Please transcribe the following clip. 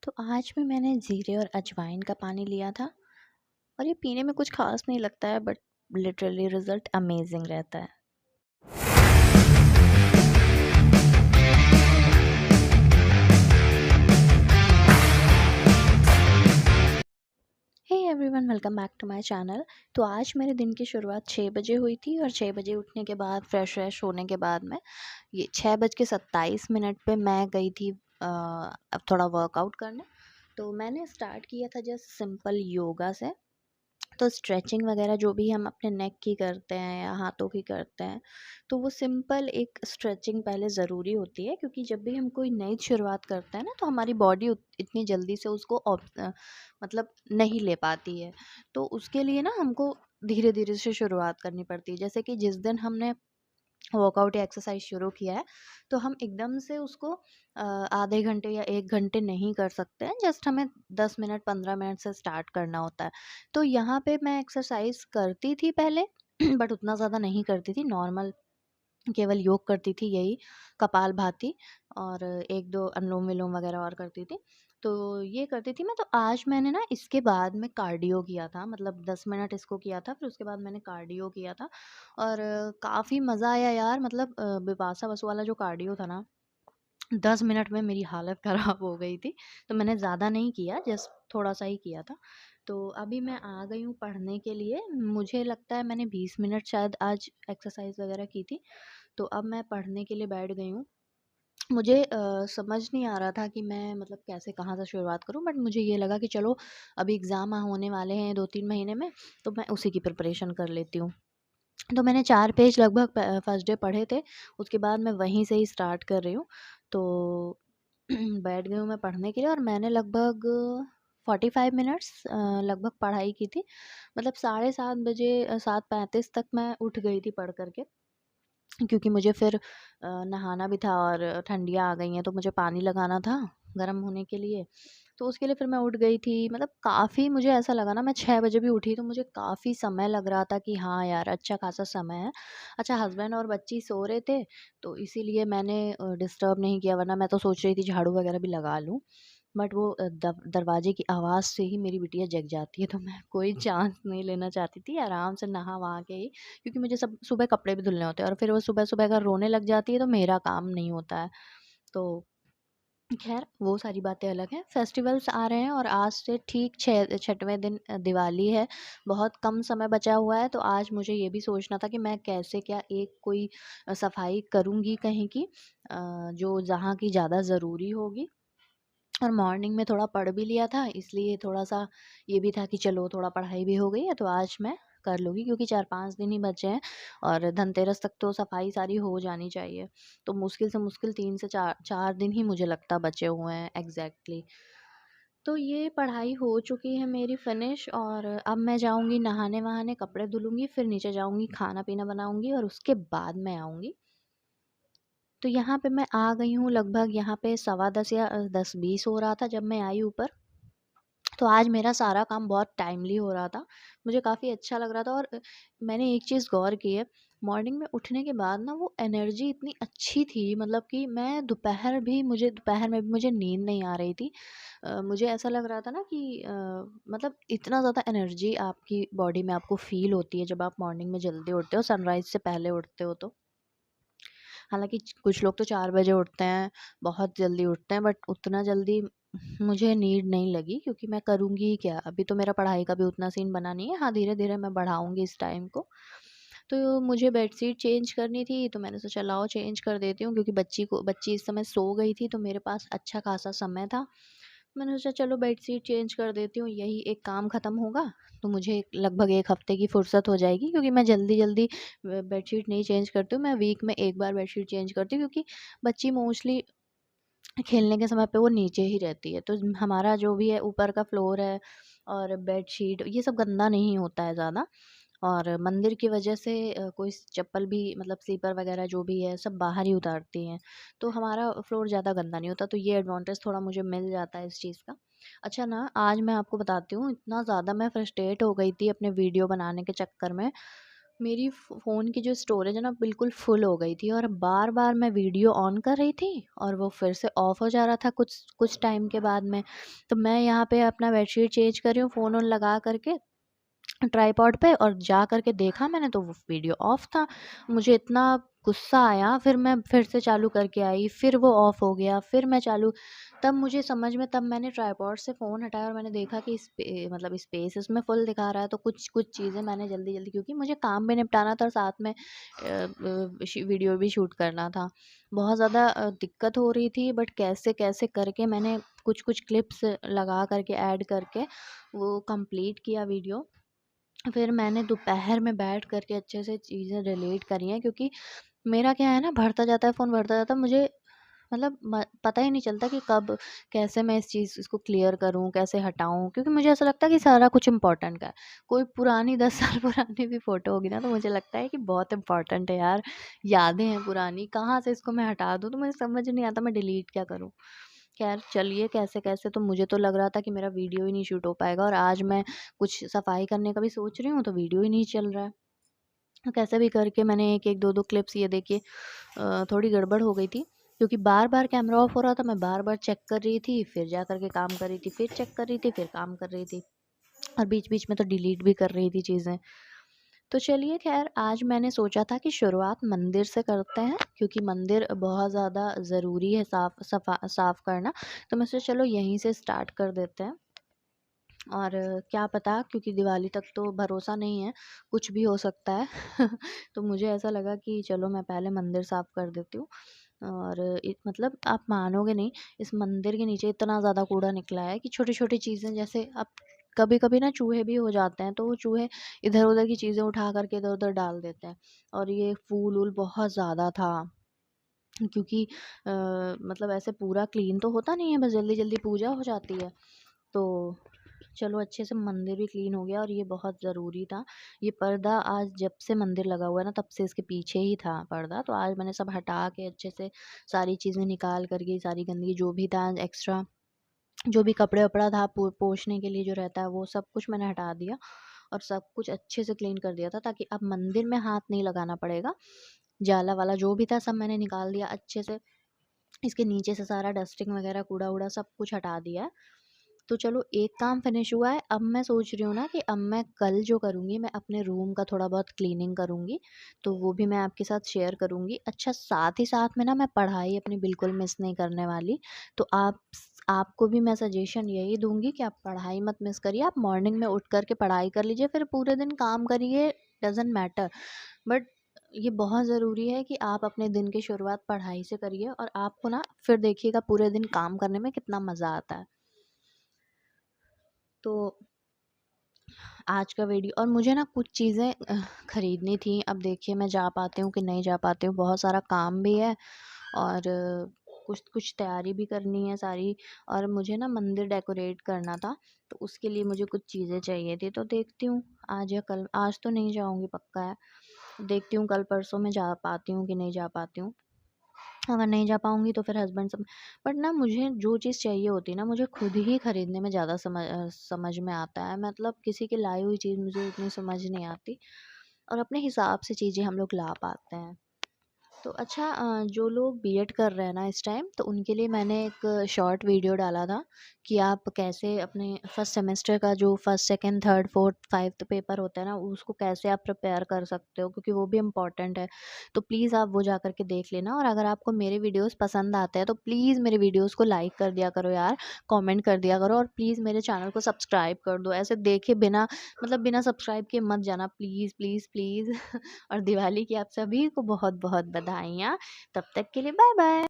तो आज भी मैंने जीरे और अजवाइन का पानी लिया था और ये पीने में कुछ खास नहीं लगता है बट लिटरली रिजल्ट अमेजिंग रहता है। Hey everyone, welcome back to my channel. तो आज मेरे दिन की शुरुआत 6 बजे हुई थी और 6 बजे उठने के बाद फ्रेश व्रेश होने के बाद में ये 6:27 पे मैं गई थी अब थोड़ा वर्कआउट करने। तो मैंने स्टार्ट किया था जस्ट सिंपल योगा से। तो स्ट्रेचिंग वगैरह जो भी हम अपने नेक की करते हैं या हाथों की करते हैं, तो वो सिंपल एक स्ट्रेचिंग पहले ज़रूरी होती है, क्योंकि जब भी हम कोई नई शुरुआत करते हैं ना तो हमारी बॉडी इतनी जल्दी से उसको मतलब नहीं ले पाती है। तो उसके लिए ना हमको धीरे धीरे से शुरुआत करनी पड़ती है। जैसे कि जिस दिन हमने वर्कआउट या एक्सरसाइज शुरू किया है तो हम एकदम से उसको आधे घंटे या 1 घंटे नहीं कर सकते हैं। जस्ट हमें 10 मिनट 15 मिनट से स्टार्ट करना होता है। तो यहाँ पे मैं एक्सरसाइज करती थी पहले बट उतना ज़्यादा नहीं करती थी, नॉर्मल केवल योग करती थी, यही कपालभाति और एक दो अनुलोम विलोम वगैरह और करती थी। तो ये करती थी मैं। तो आज मैंने ना इसके बाद में कार्डियो किया था, मतलब 10 मिनट इसको किया था, फिर उसके बाद मैंने कार्डियो किया था और काफ़ी मज़ा आया यार। मतलब बिपाशा बसु वाला जो कार्डियो था ना, 10 मिनट में मेरी हालत ख़राब हो गई थी। तो मैंने ज़्यादा नहीं किया, जस्ट थोड़ा सा ही किया था। तो अभी मैं आ गई हूँ पढ़ने के लिए। मुझे लगता है मैंने 20 मिनट शायद आज एक्सरसाइज वगैरह की थी। तो अब मैं पढ़ने के लिए बैठ गई हूँ। मुझे समझ नहीं आ रहा था कि मैं मतलब कैसे कहाँ से शुरुआत करूँ, बट मुझे ये लगा कि चलो अभी एग्ज़ाम होने वाले हैं 2-3 महीने में, तो मैं उसी की प्रिपरेशन कर लेती हूँ। तो मैंने 4 पेज लगभग फर्स्ट डे पढ़े थे, उसके बाद मैं वहीं से ही स्टार्ट कर रही हूँ। तो बैठ गई हूँ मैं पढ़ने के लिए और मैंने लगभग 45 मिनट्स लगभग पढ़ाई की थी। मतलब साढ़े 7 बजे 7:35 तक मैं उठ गई थी पढ़ कर के। क्योंकि मुझे फिर नहाना भी था और ठंडियाँ आ गई हैं तो मुझे पानी लगाना था गर्म होने के लिए। तो उसके लिए फिर मैं उठ गई थी। मतलब काफ़ी मुझे ऐसा लगा ना, मैं 6 बजे भी उठी तो मुझे काफ़ी समय लग रहा था कि हाँ यार, अच्छा खासा समय है। अच्छा, हस्बैंड और बच्ची सो रहे थे तो इसीलिए मैंने डिस्टर्ब नहीं किया, वरना मैं तो सोच रही थी झाड़ू वगैरह भी लगा लूँ। बट वो दरवाजे की आवाज़ से ही मेरी बिटिया जग जाती है, तो मैं कोई चांस नहीं लेना चाहती थी, आराम से नहा वहा के ही, क्योंकि मुझे सब सुबह कपड़े भी धुलने होते हैं और फिर वो सुबह सुबह अगर रोने लग जाती है तो मेरा काम नहीं होता है। तो खैर वो सारी बातें अलग हैं। फेस्टिवल्स आ रहे हैं और आज से ठीक 6वें दिन दिवाली है। बहुत कम समय बचा हुआ है, तो आज मुझे ये भी सोचना था कि मैं कैसे क्या एक कोई सफाई करूँगी कहीं की, जो जहाँ की ज़्यादा ज़रूरी होगी। और मॉर्निंग में थोड़ा पढ़ भी लिया था, इसलिए थोड़ा-सा ये भी था कि चलो थोड़ा पढ़ाई भी हो गई है तो आज मैं कर लूँगी, क्योंकि 4-5 दिन ही बचे हैं और धनतेरस तक तो सफाई सारी हो जानी चाहिए। तो मुश्किल से मुश्किल 3 से 4 दिन ही मुझे लगता बचे हुए हैं एग्ज़ैक्टली। तो ये पढ़ाई हो चुकी है मेरी फिनिश और अब मैं जाऊँगी नहाने-वहाने, कपड़े धुलूँगी, फिर नीचे जाऊँगी, खाना-पीना बनाऊँगी और उसके बाद मैं आऊँगी। तो यहाँ पे मैं आ गई हूँ लगभग यहाँ पे 10:15 या 10:20 हो रहा था जब मैं आई ऊपर। तो आज मेरा सारा काम बहुत टाइमली हो रहा था। मुझे काफ़ी अच्छा लग रहा था और मैंने एक चीज़ गौर की है, मॉर्निंग में उठने के बाद ना वो एनर्जी इतनी अच्छी थी, मतलब कि मैं दोपहर में भी मुझे नींद नहीं आ रही थी। मुझे ऐसा लग रहा था ना कि मतलब इतना ज़्यादा एनर्जी आपकी बॉडी में आपको फ़ील होती है जब आप मॉर्निंग में जल्दी उठते हो, सनराइज़ से पहले उठते हो तो। हालाँकि कुछ लोग तो 4 बजे उठते हैं, बहुत जल्दी उठते हैं, बट उतना जल्दी मुझे नीड नहीं लगी, क्योंकि मैं करूँगी ही क्या? अभी तो मेरा पढ़ाई का भी उतना सीन बना नहीं है। हाँ, धीरे-धीरे मैं बढ़ाऊँगी इस टाइम को। तो मुझे बेडशीट चेंज करनी थी, तो मैंने सोचा लाओ चेंज कर देती हूँ, क्योंकि बच्ची इस समय सो गई थी, तो मेरे पास अच्छा खासा समय था। मैंने सोचा चलो बेडशीट चेंज कर देती हूँ, यही एक काम ख़त्म होगा, तो मुझे लगभग 1 हफ़्ते की फ़ुर्सत हो जाएगी, क्योंकि मैं जल्दी-जल्दी बेडशीट नहीं चेंज करती हूँ। मैं वीक में 1 बार बेडशीट चेंज करती हूँ, क्योंकि बच्ची मोस्टली खेलने के समय पे वो नीचे ही रहती है। तो हमारा जो भी है ऊपर का फ्लोर है और बेडशीट ये सब गंदा नहीं होता है ज़्यादा। और मंदिर की वजह से कोई चप्पल भी, मतलब स्लीपर वगैरह जो भी है सब बाहर ही उतारती हैं। तो हमारा फ्लोर ज़्यादा गंदा नहीं होता, तो ये एडवांटेज थोड़ा मुझे मिल जाता है इस चीज़ का। अच्छा ना, आज मैं आपको बताती हूँ, इतना ज़्यादा मैं फ्रस्ट्रेट हो गई थी अपने वीडियो बनाने के चक्कर में। मेरी फ़ोन की जो स्टोरेज है ना बिल्कुल फुल हो गई थी और बार-बार मैं वीडियो ऑन कर रही थी और वो फिर से ऑफ हो जा रहा था कुछ कुछ टाइम के बाद में। तो मैं यहाँ पे अपना बेडशीट चेंज कर रही हूँ फ़ोन ऑन लगा कर के ट्राइपॉड पे, और जा कर के देखा मैंने तो वो वीडियो ऑफ था। मुझे इतना गुस्सा आया, फिर मैं फिर से चालू करके आई, फिर वो ऑफ हो गया, फिर मैं चालू, तब मुझे समझ में, तब मैंने ट्राइपॉड से फ़ोन हटाया और मैंने देखा कि मतलब स्पेस इसमें फुल दिखा रहा है, तो कुछ कुछ चीज़ें मैंने जल्दी जल्दी, क्योंकि मुझे काम भी निपटाना था और साथ में वीडियो भी शूट करना था। बहुत ज़्यादा दिक्कत हो रही थी, बट कैसे कैसे करके मैंने कुछ कुछ क्लिप्स लगा करके ऐड करके वो कंप्लीट किया वीडियो। फिर मैंने दोपहर में बैठ कर के अच्छे से चीज़ें डिलीट करी हैं, क्योंकि मेरा क्या है ना, बढ़ता जाता है फ़ोन, बढ़ता जाता है, मुझे मतलब पता ही नहीं चलता कि कब कैसे मैं इस चीज़ इसको क्लियर करूँ, कैसे हटाऊँ, क्योंकि मुझे ऐसा लगता है कि सारा कुछ इम्पोर्टेंट का है। कोई पुरानी 10 साल पुरानी भी फ़ोटो होगी ना, तो मुझे लगता है कि बहुत इम्पोर्टेंट है यार, यादें हैं पुरानी, कहाँ से इसको मैं हटा दूँ, तो मुझे समझ नहीं आता मैं डिलीट क्या करूँ। खैर चलिए, कैसे कैसे तो मुझे तो लग रहा था कि मेरा वीडियो ही नहीं शूट हो पाएगा, और आज मैं कुछ सफाई करने का भी सोच रही हूँ तो वीडियो ही नहीं चल रहा है। तो कैसे भी करके मैंने एक एक दो दो क्लिप्स, ये देखिए थोड़ी गड़बड़ हो गई थी, क्योंकि बार बार कैमरा ऑफ हो रहा था, मैं बार बार चेक कर रही थी, फिर जा करके काम कर रही थी, फिर चेक कर रही थी, फिर काम कर रही थी, और बीच बीच में तो डिलीट भी कर रही थी चीज़ें। तो चलिए, खैर आज मैंने सोचा था कि शुरुआत मंदिर से करते हैं, क्योंकि मंदिर बहुत ज़्यादा ज़रूरी है साफ़ करना। तो मैं सोचा चलो यहीं से स्टार्ट कर देते हैं, और क्या पता, क्योंकि दिवाली तक तो भरोसा नहीं है, कुछ भी हो सकता है। तो मुझे ऐसा लगा कि चलो मैं पहले मंदिर साफ़ कर देती हूँ। और मतलब आप मानोगे नहीं, इस मंदिर के नीचे इतना ज़्यादा कूड़ा निकला है कि छोटी-छोटी चीज़ें, जैसे अब कभी-कभी ना चूहे भी हो जाते हैं, तो वो चूहे इधर-उधर की चीज़ें उठा कर के इधर-उधर डाल देते हैं। और ये फूल-वूल बहुत ज़्यादा था, क्योंकि मतलब ऐसे पूरा क्लीन तो होता नहीं है, बस जल्दी-जल्दी पूजा हो जाती है। तो चलो, अच्छे से मंदिर भी क्लीन हो गया, और ये बहुत ज़रूरी था। ये पर्दा आज जब से मंदिर लगा हुआ है ना, तब से इसके पीछे ही था पर्दा, तो आज मैंने सब हटा के अच्छे से सारी चीज़ें निकाल कर के, सारी गंदगी जो भी था एक्स्ट्रा, जो भी कपड़े-वपड़ा था पोंछने के लिए जो रहता है, वो सब कुछ मैंने हटा दिया, और सब कुछ अच्छे से क्लीन कर दिया था, ताकि अब मंदिर में हाथ नहीं लगाना पड़ेगा। जाला-वाला जो भी था सब मैंने निकाल दिया अच्छे से। इसके नीचे से सारा डस्टिंग वगैरह, कूड़ा-वूड़ा सब कुछ हटा दिया है। तो चलो, एक काम फिनिश हुआ है। अब मैं सोच रही हूँ ना कि अब मैं कल जो करूँगी, मैं अपने रूम का थोड़ा बहुत क्लीनिंग करूँगी, तो वो भी मैं आपके साथ शेयर करूँगी। अच्छा, साथ ही साथ में ना मैं पढ़ाई अपनी बिल्कुल मिस नहीं करने वाली। तो आपको भी मैं सजेशन यही दूँगी कि आप पढ़ाई मत मिस करिए। आप मॉर्निंग में उठ कर के पढ़ाई कर लीजिए, फिर पूरे दिन काम करिए, डज़न्ट मैटर। बट ये बहुत ज़रूरी है कि आप अपने दिन की शुरुआत पढ़ाई से करिए, और आपको ना फिर देखिएगा पूरे दिन काम करने में कितना मज़ा आता है। तो आज का वीडियो, और मुझे ना कुछ चीज़ें ख़रीदनी थी। अब देखिए मैं जा पाती हूँ कि नहीं जा पाती हूँ, बहुत सारा काम भी है, और कुछ कुछ तैयारी भी करनी है सारी, और मुझे ना मंदिर डेकोरेट करना था, तो उसके लिए मुझे कुछ चीज़ें चाहिए थी। तो देखती हूँ आज या कल, आज तो नहीं जाऊँगी पक्का है, देखती हूँ कल परसों में जा पाती हूँ कि नहीं जा पाती हूँ। अगर नहीं जा पाऊँगी तो फिर हस्बैंड सब, बट ना मुझे जो चीज़ चाहिए होती है ना, मुझे खुद ही खरीदने में ज़्यादा समझ में आता है। मतलब किसी की लाई हुई चीज़ मुझे उतनी समझ नहीं आती, और अपने हिसाब से चीज़ें हम लोग ला पाते हैं। तो अच्छा, जो लोग बीएड कर रहे हैं ना इस टाइम, तो उनके लिए मैंने एक शॉर्ट वीडियो डाला था कि आप कैसे अपने फर्स्ट सेमेस्टर का जो first, second, third, fourth, fifth paper होता है ना, उसको कैसे आप प्रिपेयर कर सकते हो, क्योंकि वो भी इम्पॉर्टेंट है। तो प्लीज़ आप वो जा कर के देख लेना, और अगर आपको मेरे वीडियोस पसंद आते हैं तो प्लीज़ मेरे वीडियोस को लाइक कर दिया करो यार, कमेंट कर दिया करो, और प्लीज़ मेरे चैनल को सब्सक्राइब कर दो। ऐसे देखे बिना, मतलब बिना सब्सक्राइब किए मत जाना, प्लीज़ प्लीज़ प्लीज़। और दिवाली की आप सभी को बहुत बहुत बधाइयाँ। तब तक के लिए बाय बाय।